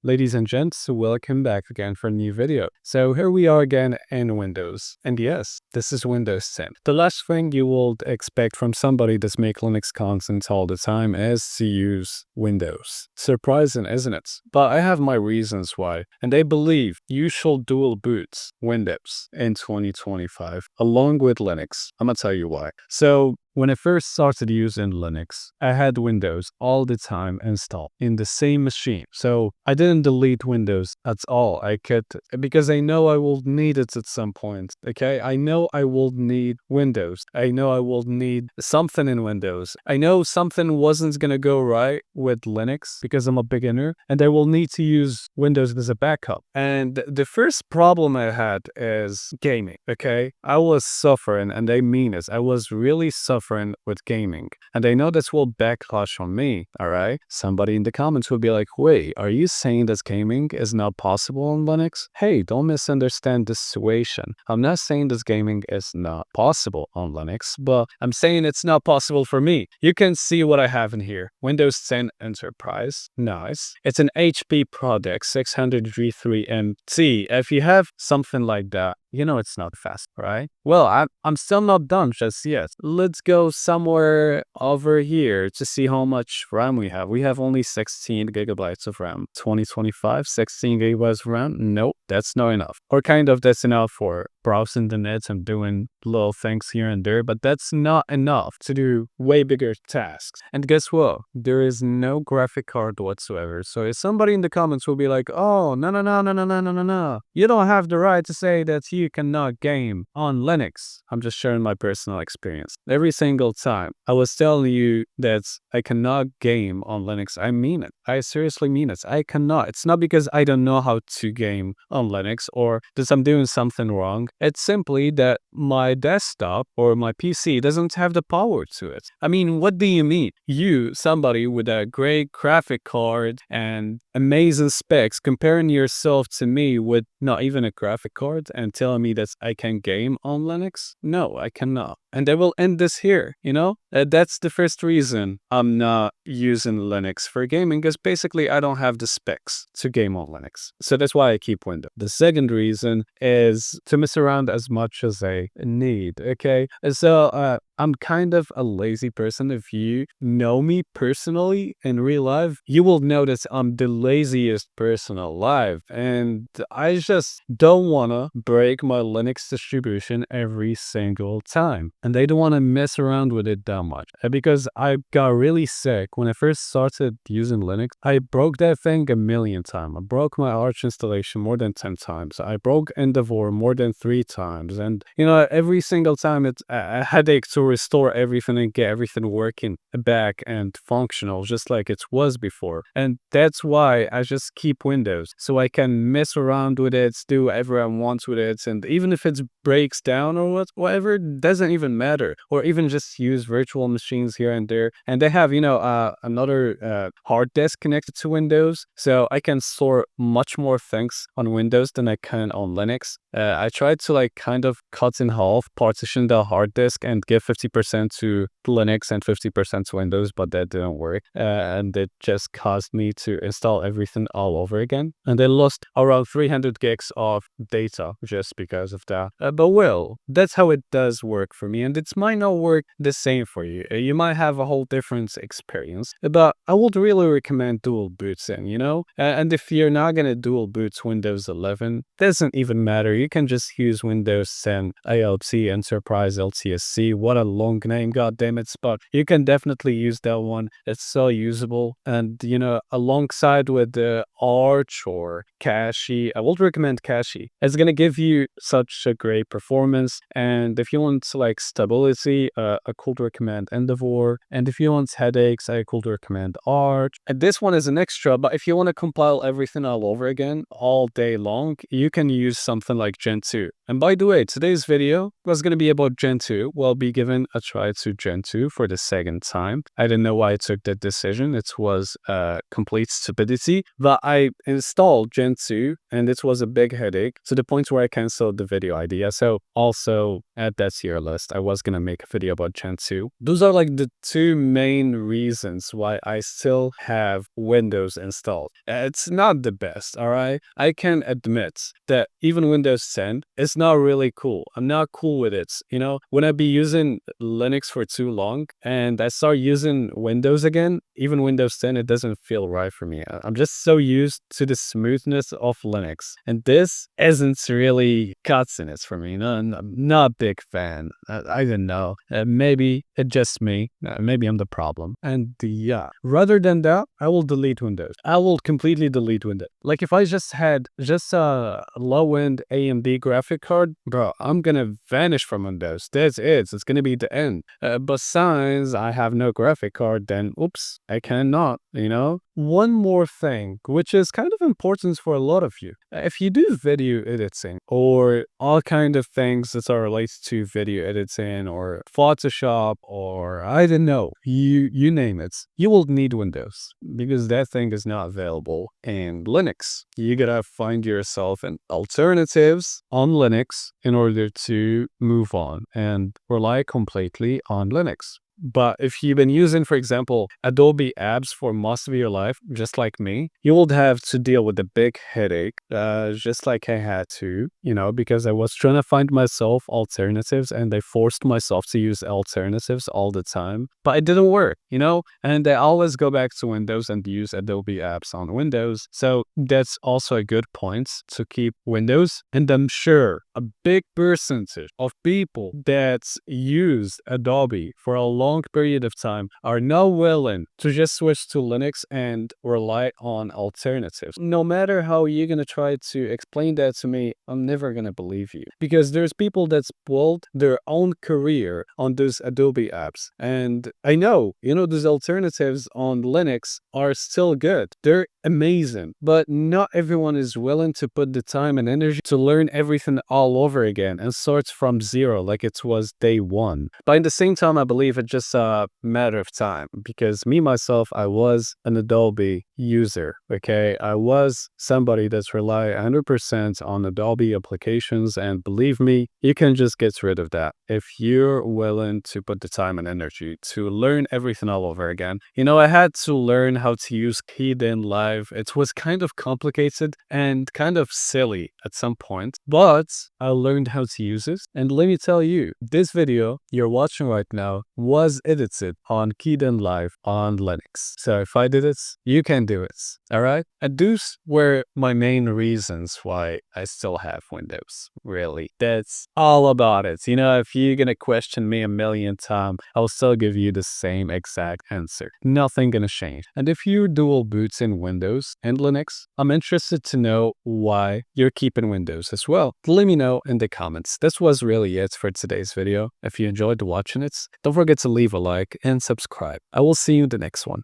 Ladies and gents, welcome back again for a new video. So here we are again in Windows. And yes, this is Windows 10. The last thing you would expect from somebody that's make Linux content all the time is to use Windows. Surprising, isn't it? But I have my reasons why. And I believe you should dual boot Windows in 2025 along with Linux. I'm gonna tell you why. So when I first started using Linux, I had Windows all the time installed in the same machine. So I didn't delete Windows at all. I kept it because I know I will need it at some point. Okay. I know I will need Windows. I know I will need something in Windows. I know something wasn't going to go right with Linux because I'm a beginner and I will need to use Windows as a backup. And the first problem I had is gaming. Okay. I was suffering, and I mean it. I was really suffering with gaming. And I know this will backlash on me, all right? Somebody in the comments will be like, wait, are you saying that gaming is not possible on Linux? Hey, don't misunderstand the situation. I'm not saying that gaming is not possible on Linux, but I'm saying it's not possible for me. You can see what I have in here. Windows 10 Enterprise, nice. It's an HP product, 600 G3MT. If you have something like that, you know it's not fast, right? Well, I'm still not done just yet. Let's go somewhere over here to see how much RAM we have. We have only 16 gigabytes of RAM. 2025, 16 gigabytes of RAM? Nope, that's not enough. Or kind of that's enough for browsing the net and doing little things here and there, but that's not enough to do way bigger tasks. And guess what? There is no graphic card whatsoever. So if somebody in the comments will be like, oh, no. You don't have the right to say that you cannot game on Linux. I'm just sharing my personal experience. Every single time I was telling you that I cannot game on Linux, I mean it. I seriously mean it. I cannot. It's not because I don't know how to game on Linux or that I'm doing something wrong. It's simply that my desktop or my PC doesn't have the power to it. I mean, what do you mean? You, somebody with a great graphic card and amazing specs, comparing yourself to me with not even a graphic card and telling me that I can game on Linux? No, I cannot. And I will end this here, you know? That's the first reason I'm not using Linux for gaming, because basically I don't have the specs to game on Linux. So that's why I keep Windows. The second reason is to mess around as much as I need, okay? So I'm kind of a lazy person. If you know me personally in real life, you will notice I'm the laziest person alive. And I just don't want to break my Linux distribution every single time. And I don't want to mess around with it that much. Because I got really sick when I first started using Linux. I broke that thing a million times. I broke my Arch installation more than 10 times. I broke Endeavor more than 3 times. And, you know, every single time it's a headache to restore everything and get everything working back and functional just like it was before. And that's why I just keep Windows, so I can mess around with it, do whatever I want with it. And even if it breaks down or whatever, it doesn't even matter. Or even just use virtual machines here and there. And they have, you know, another hard disk connected to Windows, so I can store much more things on Windows than I can on Linux. I tried to like kind of cut in half, partition the hard disk and give 50% to Linux and 50% to Windows, but that didn't work. And it just caused me to install everything all over again. And I lost around 300 gigs of data just because of that. But well, that's how it does work for me. And it might not work the same for you. You might have a whole different experience. But I would really recommend dual booting, you know? And if you're not going to dual boot Windows 11, doesn't even matter. You can just use Windows 10 ALT Enterprise LTSC. What a long name, goddammit. But you can definitely use that one. It's so usable. And, you know, alongside with the Arch or Kashii, I would recommend Kashii. It's going to give you such a great performance. And if you want like stability, I could recommend Endeavor. And if you want headaches, I could recommend Arch. And this one is an extra, but if you want to compile everything all over again all day long, you can use something like Gentoo. And by the way, today's video was going to be about Gentoo. We'll be giving a try to Gentoo for the second time. I didn't know why I took that decision. It was complete stupidity. But I installed Gentoo and it was a big headache to the point where I canceled the video idea. So also add that to your list. I was gonna make a video about Gentoo. Those are like the two main reasons why I still have Windows installed. It's not the best, all right? I can admit that even Windows 10 is not really cool. I'm not cool with it. You know, when I be using Linux for too long and I start using Windows again, even Windows 10, it doesn't feel right for me. I'm just so used to the smoothness of Linux. And this isn't really cuts in it for me. No, I'm not a big fan. I don't know. Maybe it's just me. Maybe I'm the problem. And yeah, rather than that, I will delete Windows. I will completely delete Windows. Like if I just had just a low-end AMD graphic card, bro, I'm gonna vanish from Windows. That's it. It's gonna be the end. Besides, I have no graphic card, then oops, I cannot, you know? One more thing, which is kind of important for a lot of you. If you do video editing or all kind of things that are related to video editing or Photoshop or I don't know, you name it, you will need Windows because that thing is not available in Linux. You gotta find yourself an alternatives on Linux in order to move on and rely completely on Linux. But if you've been using, for example, Adobe apps for most of your life, just like me, you would have to deal with a big headache, just like I had to, you know, because I was trying to find myself alternatives and I forced myself to use alternatives all the time. But it didn't work, you know, and I always go back to Windows and use Adobe apps on Windows. So that's also a good point to keep Windows. And I'm sure a big percentage of people that use Adobe for a long period of time are now willing to just switch to Linux and rely on alternatives. No matter how you're going to try to explain that to me, I'm never going to believe you. Because there's people that's built their own career on those Adobe apps. And I know, you know, those alternatives on Linux are still good. They're amazing. But not everyone is willing to put the time and energy to learn everything all over again and start from zero like it was day one. But at the same time, I believe it's just a matter of time because me, myself, I was an Adobe user, okay? I was somebody that's rely 100% on Adobe applications, and believe me, you can just get rid of that if you're willing to put the time and energy to learn everything all over again. You know, I had to learn how to use Kdenlive. It was kind of complicated and kind of silly at some point, but I learned how to use it. And let me tell you, this video you're watching right now was edited on Kdenlive on Linux. So if I did it, you can do it. All right. And those were my main reasons why I still have Windows. Really, that's all about it. You know, if you're gonna question me a million times, I'll still give you the same exact answer. Nothing gonna change. And if you're dual boots in Windows and Linux, I'm interested to know why you're keeping Windows as well. Let me know in the comments. This was really it for today's video. If you enjoyed watching it, don't forget to leave a like and subscribe. I will see you in the next one.